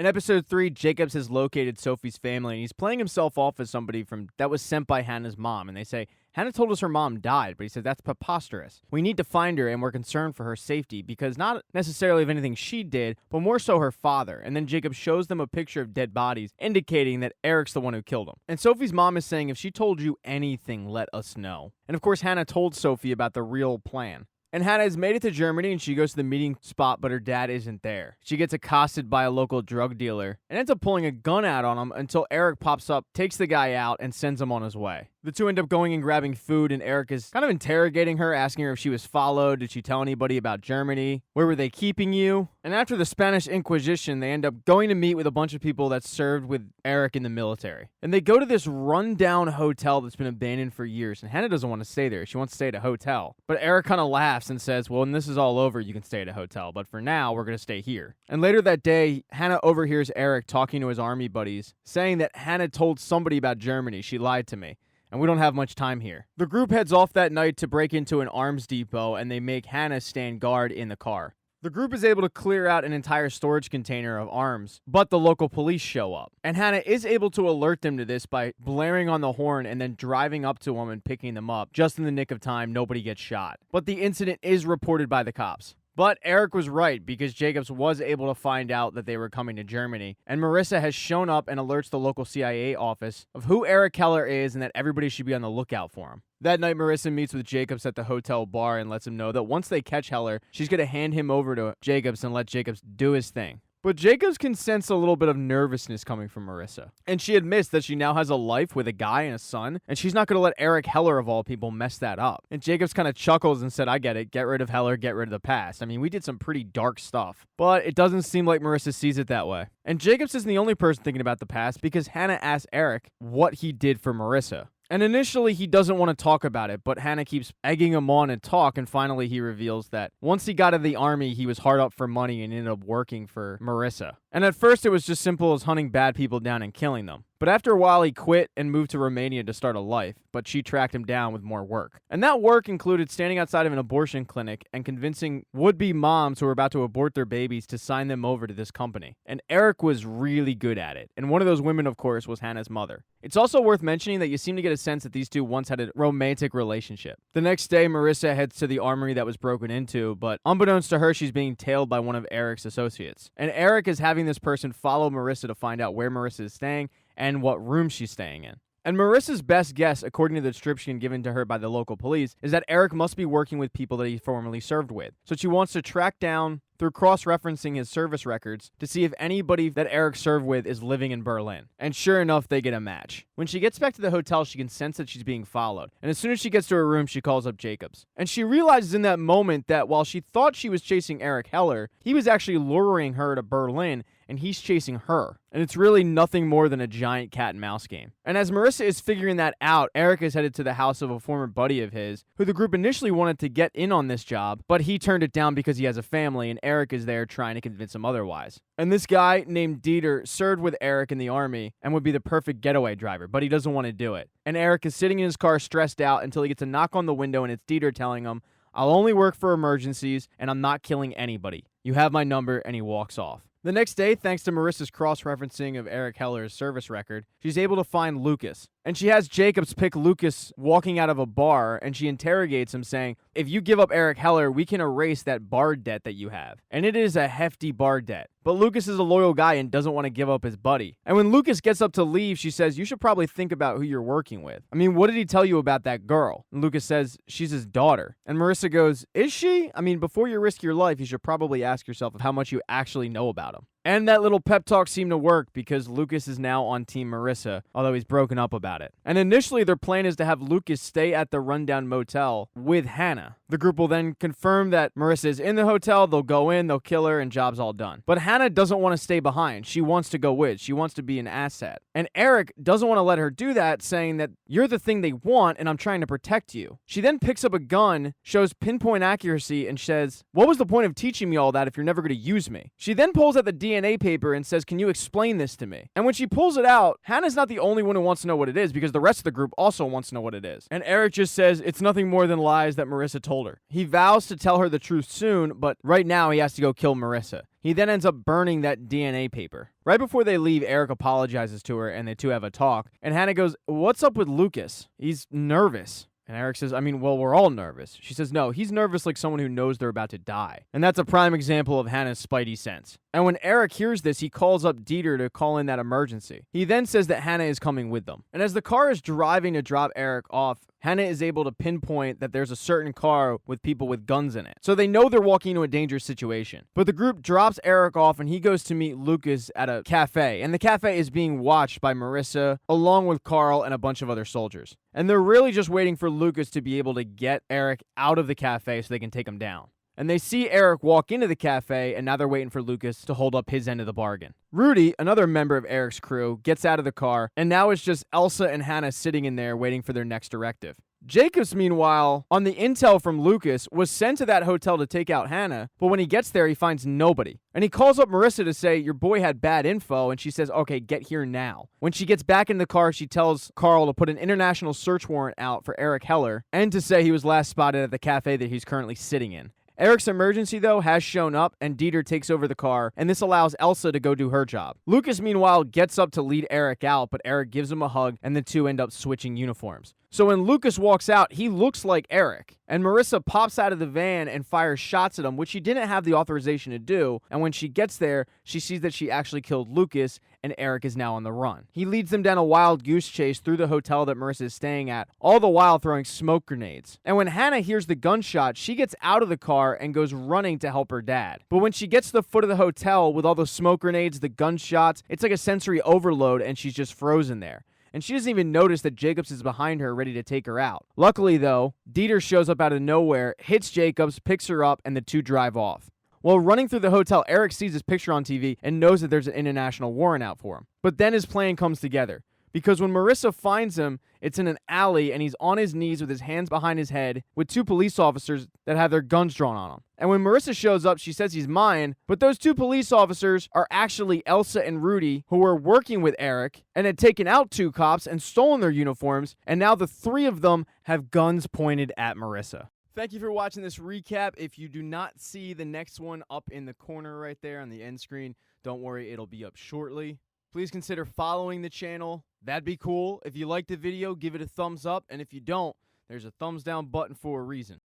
In episode 3, Jacobs has located Sophie's family, and he's playing himself off as somebody that was sent by Hanna's mom. And they say, Hanna told us her mom died, but he said that's preposterous. We need to find her, and we're concerned for her safety, because not necessarily of anything she did, but more so her father. And then Jacob shows them a picture of dead bodies, indicating that Eric's the one who killed him. And Sophie's mom is saying, if she told you anything, let us know. And of course, Hanna told Sophie about the real plan. And Hanna has made it to Germany, and she goes to the meeting spot, but her dad isn't there. She gets accosted by a local drug dealer and ends up pulling a gun out on him until Eric pops up, takes the guy out, and sends him on his way. The two end up going and grabbing food, and Eric is kind of interrogating her, asking her if she was followed. Did she tell anybody about Germany? Where were they keeping you? And after the Spanish Inquisition, they end up going to meet with a bunch of people that served with Eric in the military. And they go to this rundown hotel that's been abandoned for years, and Hanna doesn't want to stay there. She wants to stay at a hotel. But Eric kind of laughs and says, well, when this is all over, you can stay at a hotel, but for now, we're going to stay here. And later that day, Hanna overhears Eric talking to his army buddies, saying that Hanna told somebody about Germany. She lied to me. And we don't have much time here. The group heads off that night to break into an arms depot, and they make Hanna stand guard in the car. The group is able to clear out an entire storage container of arms, but the local police show up. And Hanna is able to alert them to this by blaring on the horn and then driving up to them and picking them up. Just in the nick of time, nobody gets shot. But the incident is reported by the cops. But Eric was right, because Jacobs was able to find out that they were coming to Germany, and Marissa has shown up and alerts the local CIA office of who Eric Heller is and that everybody should be on the lookout for him. That night, Marissa meets with Jacobs at the hotel bar and lets him know that once they catch Heller, she's going to hand him over to Jacobs and let Jacobs do his thing. But Jacobs can sense a little bit of nervousness coming from Marissa. And she admits that she now has a life with a guy and a son, and she's not going to let Eric Heller, of all people, mess that up. And Jacobs kind of chuckles and said, I get it. Get rid of Heller, get rid of the past. I mean, we did some pretty dark stuff. But it doesn't seem like Marissa sees it that way. And Jacobs isn't the only person thinking about the past, because Hanna asked Eric what he did for Marissa. And initially, he doesn't want to talk about it, but Hanna keeps egging him on and talk, and finally he reveals that once he got out of the army, he was hard up for money and ended up working for Marissa. And at first, it was just simple as hunting bad people down and killing them. But after a while, he quit and moved to Romania to start a life, but she tracked him down with more work. And that work included standing outside of an abortion clinic and convincing would-be moms who were about to abort their babies to sign them over to this company. And Eric was really good at it. And one of those women, of course, was Hanna's mother. It's also worth mentioning that you seem to get a sense that these two once had a romantic relationship. The next day, Marissa heads to the armory that was broken into, but unbeknownst to her, she's being tailed by one of Eric's associates. And Eric is having this person follow Marissa to find out where Marissa is staying and what room she's staying in. And Marissa's best guess, according to the description given to her by the local police, is that Eric must be working with people that he formerly served with. So she wants to track down, through cross-referencing his service records, to see if anybody that Eric served with is living in Berlin. And sure enough, they get a match. When she gets back to the hotel, she can sense that she's being followed. And as soon as she gets to her room, she calls up Jacobs. And she realizes in that moment that while she thought she was chasing Eric Heller, he was actually luring her to Berlin, and he's chasing her. And it's really nothing more than a giant cat and mouse game. And as Marissa is figuring that out, Eric is headed to the house of a former buddy of his, who the group initially wanted to get in on this job, but he turned it down because he has a family, and Eric is there trying to convince him otherwise. And this guy named Dieter served with Eric in the army and would be the perfect getaway driver, but he doesn't want to do it. And Eric is sitting in his car stressed out until he gets a knock on the window, and it's Dieter telling him, I'll only work for emergencies, and I'm not killing anybody. You have my number, and he walks off. The next day, thanks to Marissa's cross-referencing of Eric Heller's service record, she's able to find Lucas. And she has Jacobs pick Lucas walking out of a bar, and she interrogates him saying, if you give up Eric Heller, we can erase that bar debt that you have. And it is a hefty bar debt. But Lucas is a loyal guy and doesn't want to give up his buddy. And when Lucas gets up to leave, she says, you should probably think about who you're working with. I mean, what did he tell you about that girl? And Lucas says, she's his daughter. And Marissa goes, is she? I mean, before you risk your life, you should probably ask yourself how much you actually know about him. And that little pep talk seemed to work because Lucas is now on Team Marissa, although he's broken up about it. And initially, their plan is to have Lucas stay at the rundown motel with Hanna. The group will then confirm that Marissa is in the hotel, they'll go in, they'll kill her, and job's all done. But Hanna doesn't want to stay behind. She wants to go with. She wants to be an asset. And Eric doesn't want to let her do that, saying that you're the thing they want, and I'm trying to protect you. She then picks up a gun, shows pinpoint accuracy, and says, what was the point of teaching me all that if you're never going to use me? She then pulls out the DNA paper and says, "Can you explain this to me?" And when she pulls it out, Hannah's not the only one who wants to know what it is, because the rest of the group also wants to know what it is. And Eric just says it's nothing more than lies that Marissa told her. He vows to tell her the truth soon, but right now he has to go kill Marissa. He then ends up burning that DNA paper. Right before they leave, Eric apologizes to her and they two have a talk. And Hanna goes, "What's up with Lucas? He's nervous." And Eric says, well, we're all nervous. She says, no, he's nervous like someone who knows they're about to die. And that's a prime example of Hannah's spidey sense. And when Eric hears this, he calls up Dieter to call in that emergency. He then says that Hanna is coming with them. And as the car is driving to drop Eric off, Hanna is able to pinpoint that there's a certain car with people with guns in it. So they know they're walking into a dangerous situation. But the group drops Eric off and he goes to meet Lucas at a cafe. And the cafe is being watched by Marissa along with Carl and a bunch of other soldiers. And they're really just waiting for Lucas to be able to get Eric out of the cafe so they can take him down. And they see Eric walk into the cafe, and now they're waiting for Lucas to hold up his end of the bargain. Rudy, another member of Eric's crew, gets out of the car, and now it's just Elsa and Hanna sitting in there waiting for their next directive. Jacobs, meanwhile, on the intel from Lucas, was sent to that hotel to take out Hanna, but when he gets there, he finds nobody. And he calls up Marissa to say, your boy had bad info, and she says, okay, get here now. When she gets back in the car, she tells Carl to put an international search warrant out for Eric Heller, and to say he was last spotted at the cafe that he's currently sitting in. Eric's emergency, though, has shown up, and Dieter takes over the car, and this allows Elsa to go do her job. Lucas, meanwhile, gets up to lead Eric out, but Eric gives him a hug, and the two end up switching uniforms. So when Lucas walks out, he looks like Eric, and Marissa pops out of the van and fires shots at him, which she didn't have the authorization to do, and when she gets there, she sees that she actually killed Lucas, and Eric is now on the run. He leads them down a wild goose chase through the hotel that Marissa is staying at, all the while throwing smoke grenades. And when Hanna hears the gunshot, she gets out of the car and goes running to help her dad. But when she gets to the foot of the hotel with all the smoke grenades, the gunshots, it's like a sensory overload, and she's just frozen there. And she doesn't even notice that Jacobs is behind her, ready to take her out. Luckily, though, Dieter shows up out of nowhere, hits Jacobs, picks her up, and the two drive off. While running through the hotel, Eric sees his picture on TV and knows that there's an international warrant out for him. But then his plan comes together. Because when Marissa finds him, it's in an alley and he's on his knees with his hands behind his head with two police officers that have their guns drawn on him. And when Marissa shows up, she says he's mine, but those two police officers are actually Elsa and Rudy, who were working with Eric and had taken out two cops and stolen their uniforms, and now the three of them have guns pointed at Marissa. Thank you for watching this recap. If you do not see the next one up in the corner right there on the end screen, don't worry, it'll be up shortly. Please consider following the channel. That'd be cool. If you liked the video, give it a thumbs up. And if you don't, there's a thumbs down button for a reason.